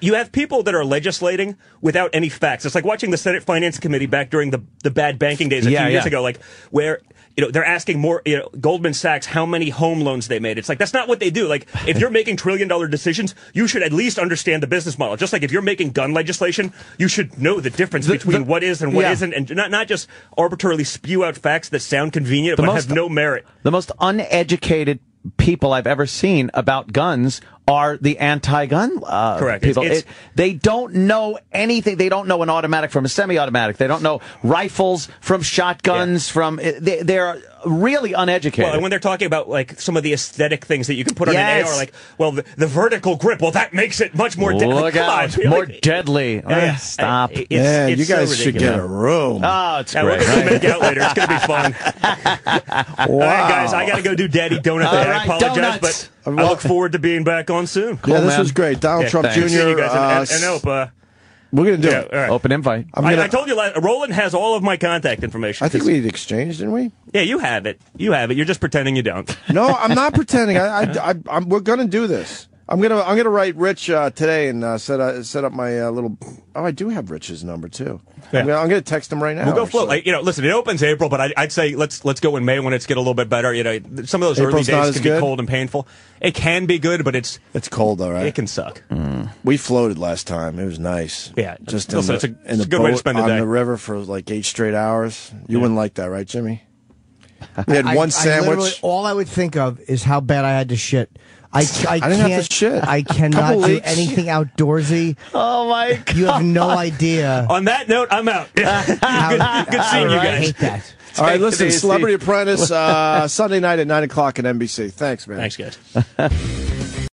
You have people that are legislating without any facts. It's like watching the Senate Finance Committee back during the bad banking days a few years ago, where they're asking more, Goldman Sachs how many home loans they made. It's that's not what they do. If you're making trillion-dollar decisions, you should at least understand the business model. Just like if you're making gun legislation, you should know the difference between what is and what isn't, and not just arbitrarily spew out facts that sound convenient but have no merit. The most uneducated people I've ever seen about guns are the anti-gun people. They don't know anything. They don't know an automatic from a semi-automatic. They don't know rifles from shotguns from... They're really uneducated. Well, and when they're talking about some of the aesthetic things that you can put on an AR, the vertical grip, that makes it much more deadly. Look out, more deadly. Stop. It's you guys should get a room. Oh, it's great. We're going to make out later. It's going to be fun. Wow. All right, guys, I got to go do Daddy Donut. I apologize, but I look forward to being back on soon. Cool, this was great. Donald Trump Jr. You guys, and Opa. We're going to do it. All right. Open invite. I told you, Roland has all of my contact information. I think we exchanged, didn't we? Yeah, you have it. You're just pretending you don't. No, I'm not pretending. We're going to do this. I'm gonna write Rich today and set up my little. Oh, I do have Rich's number too. Yeah. I'm gonna text him right now. We'll go float. Like, listen, it opens April, but I'd say let's go in May when it's get a little bit better. Some of those April's early days can be cold and painful. It can be good, but it's cold though, right? It can suck. We floated last time. It was nice. Yeah, just it's a good way to spend the day on the river for like 8 straight hours. You wouldn't like that, right, Jimmy? We had one sandwich. All I would think of is how bad I had to shit. I didn't have to shit. I cannot do anything outdoorsy. Oh my God! You have no idea. On that note, I'm out. Good seeing you guys. I hate that. All right, listen, Celebrity Apprentice Sunday night at 9 o'clock at NBC. Thanks, man. Thanks, guys.